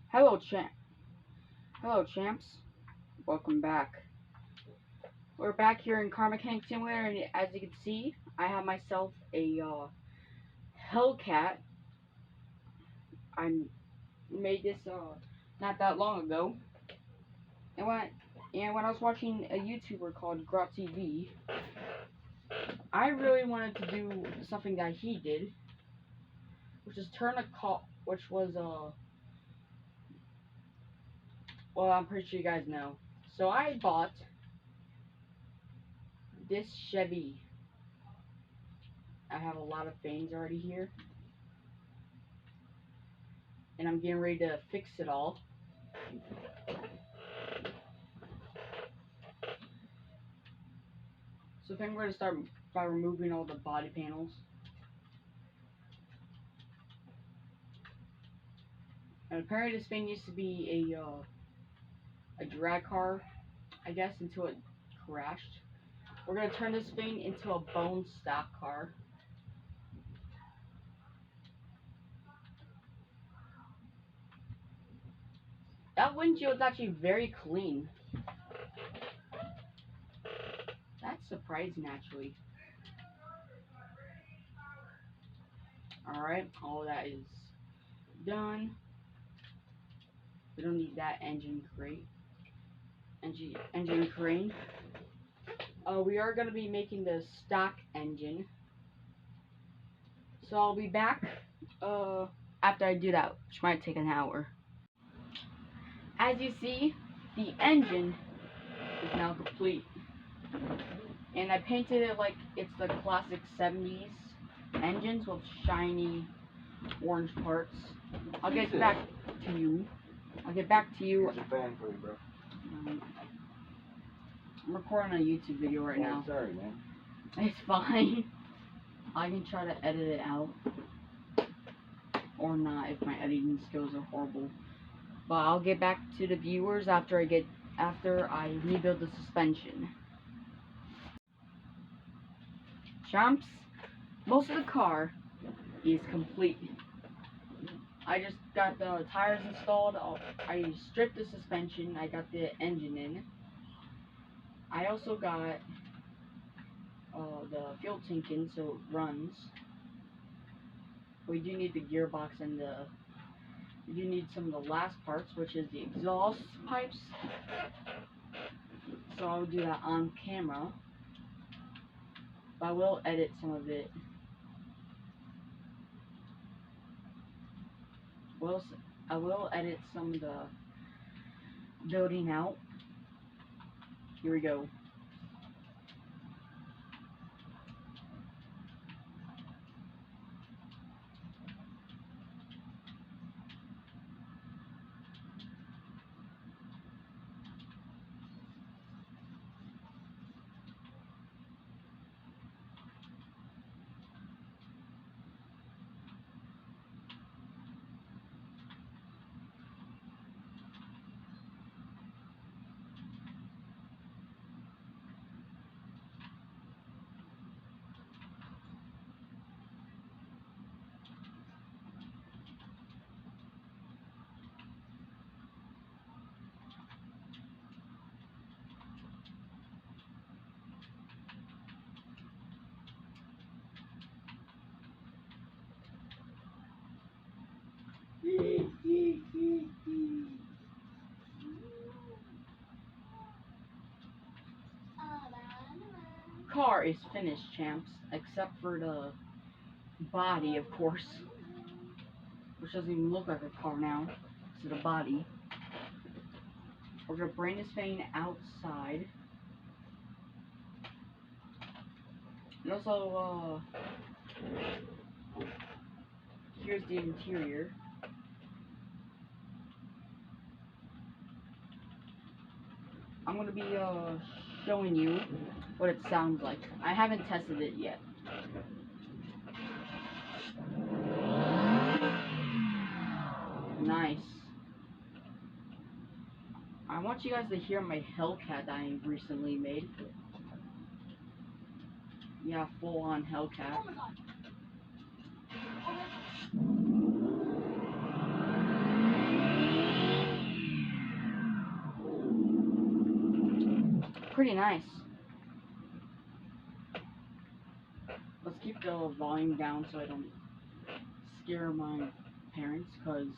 Hello, Hello, champs. Welcome back. We're back here in Car Mechanic Simulator, and as you can see, I have myself a Hellcat. I made this not that long ago, and when I was watching a YouTuber called Grot TV, I really wanted to do something that he did, which is turn a car, which was well, I'm pretty sure you guys know. So I bought this Chevy. I have a lot of things already here, and I'm getting ready to fix it all. So I think we're going to start by removing all the body panels. And apparently this thing used to be a drag car, I guess, until it crashed. We're going to turn this thing into a bone stock car. That windshield is actually very clean. That's surprising, actually. Alright, all that is done. We don't need that engine crane. We are going to be making the stock engine. So I'll be back after I do that, which might take an hour. As you see, the engine is now complete. And I painted it like it's the classic 70s engines with shiny orange parts. I'll get back to you. Here's a fan for you, bro. I'm recording a YouTube video right now. Sorry, man. It's fine. I can try to edit it out. Or not if my editing skills are horrible. But I'll get back to the viewers after I rebuild the suspension. Champs, most of the car is complete. I just got the tires installed. I stripped the suspension. I got the engine in. I also got the fuel tank in so it runs. We do need the gearbox and we do need some of the last parts, which is the exhaust pipes. So I'll do that on camera. But I will edit some of it. I will edit some of the building out. Here we go. Car is finished, champs, except for the body, of course, which doesn't even look like a car now. It's the body. We're gonna bring this thing outside. And also, here's the interior. I'm gonna be showing you what it sounds like. I haven't tested it yet. Nice. I want you guys to hear my Hellcat that I recently made. Yeah, full on Hellcat. pretty nice. Let's keep the volume down so I don't scare my parents, because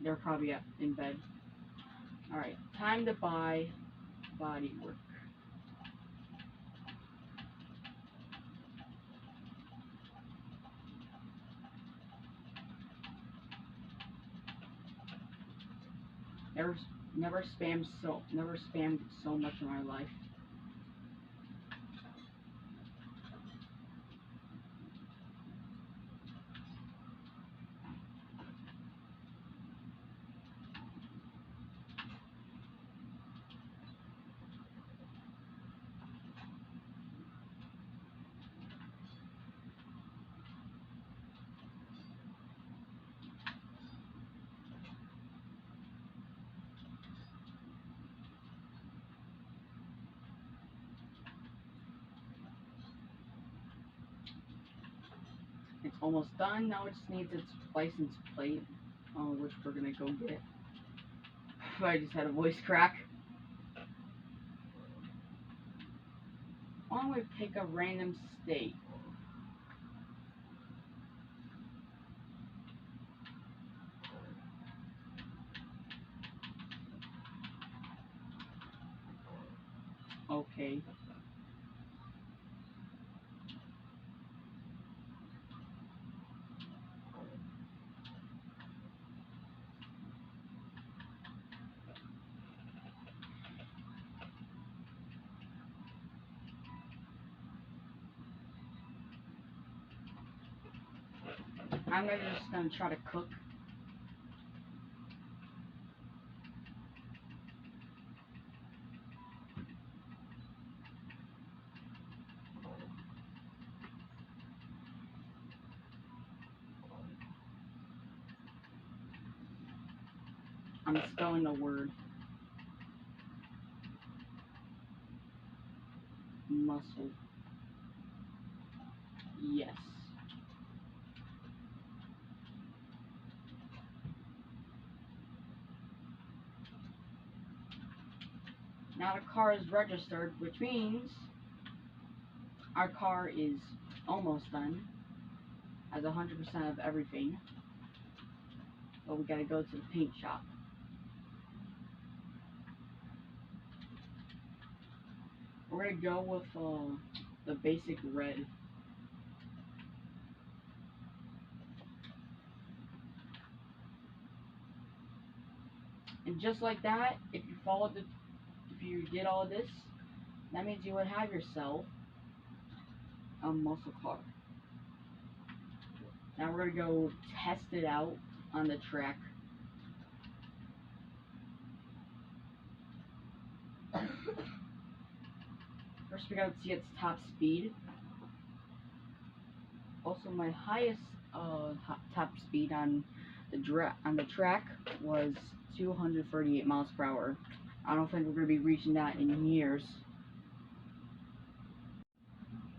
they're probably up in bed. Alright, time to buy bodywork. Never spammed so much in my life. It's almost done. Now it just needs its license plate, which we're gonna go get. I just had a voice crack. Why don't we pick a random state? Okay. I'm just gonna try to cook. I'm spelling the word muscle. Yes. Now the car is registered, which means our car is almost done. Has 100% of everything. But we gotta go to the paint shop. We're gonna go with the basic red. And just like that, if you did all this, that means you would have yourself a muscle car. Now we're gonna go test it out on the track. First we gotta see its top speed. Also, my highest top speed on the track was 238 miles per hour. I don't think we're gonna be reaching that in years.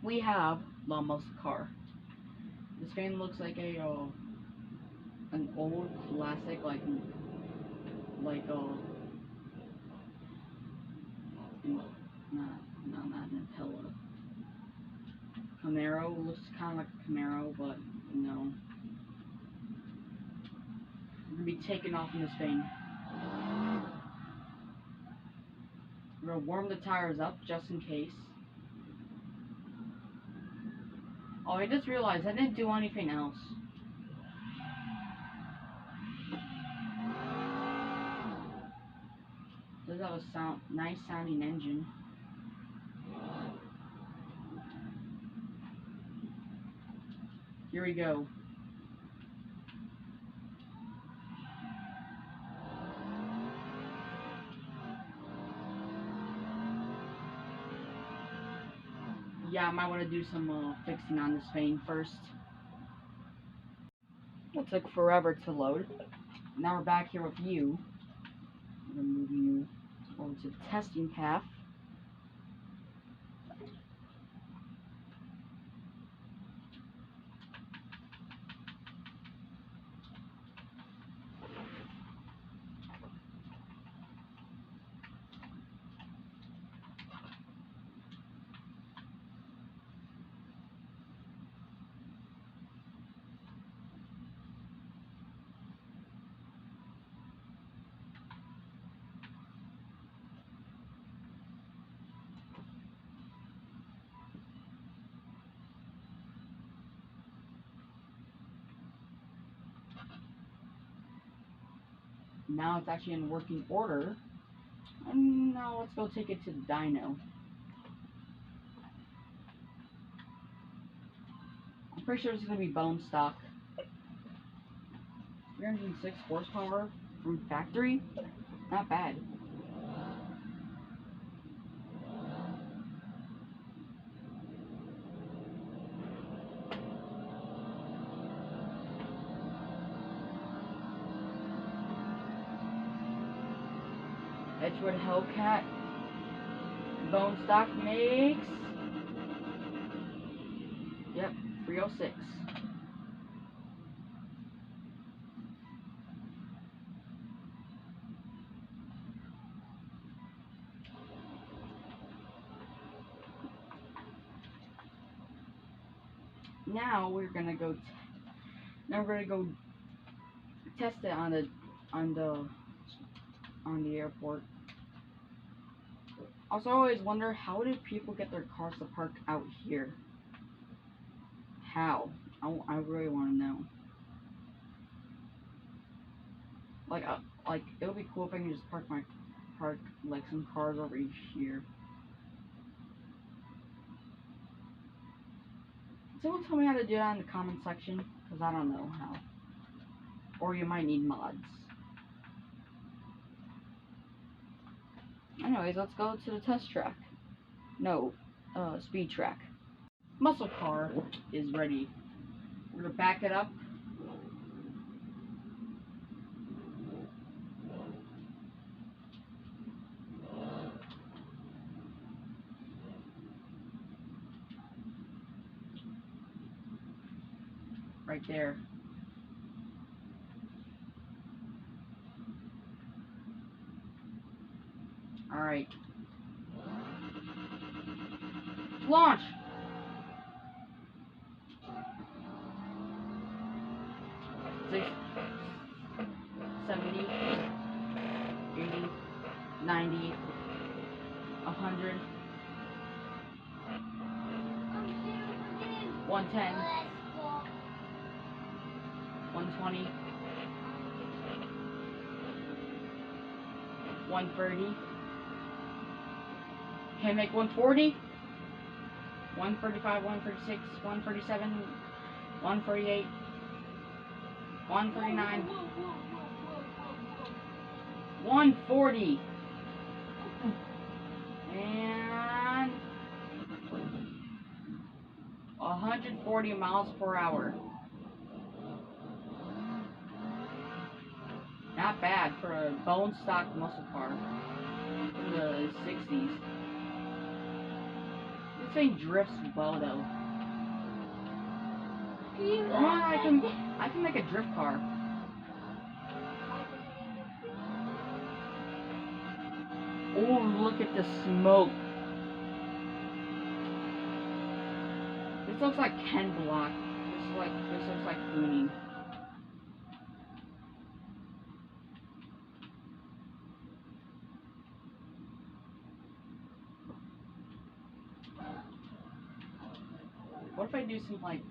We have the muscle car. This van looks like an old classic, like not an Impala. Camaro looks kind of like a Camaro, but no. We're gonna be taking off in this thing. We're gonna warm the tires up just in case. Oh, I just realized I didn't do anything else. Does have a nice sounding engine. Here we go. Yeah, I might want to do some fixing on this thing first. It took forever to load. Now we're back here with you. I'm going to move you over to the testing path. now it's actually in working order. And now let's go take it to the dyno. I'm pretty sure it's going to be bone stock. 306 horsepower from factory? Not bad. Edgewood Hellcat bone stock makes, yep, 306. Now we're gonna go. Now we're gonna go test it on the airport. Also, I always wonder, how did people get their cars to park out here? How? I really want to know. Like it would be cool if I could just park like some cars over here. Someone tell me how to do that in the comment section, because I don't know how. Or you might need mods. Anyways, let's go to the test track. No, speed track. Muscle car is ready. We're gonna back it up. Right there. Alright. Launch! 70, 80, 90, 100, 110, 120, 130. Can I make 140? 135, 136, 137, 148, 139, 140, and 140 miles per hour. Not bad for a bone stock muscle car from the 60s. This thing drifts well though. Come on, I can make a drift car. Oh, look at the smoke. This looks like Ken Block. This looks like Clooney. What if I do some like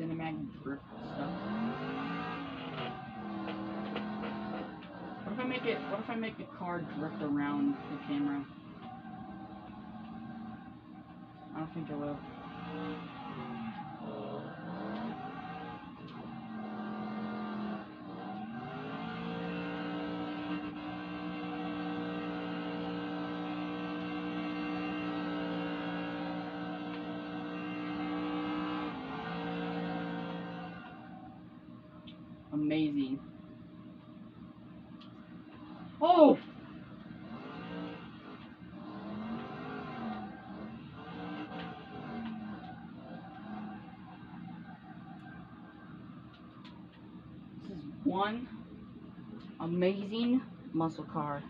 cinematic drift stuff? What if I make the car drift around the camera? I don't think it will. Amazing. Oh! This is one amazing muscle car.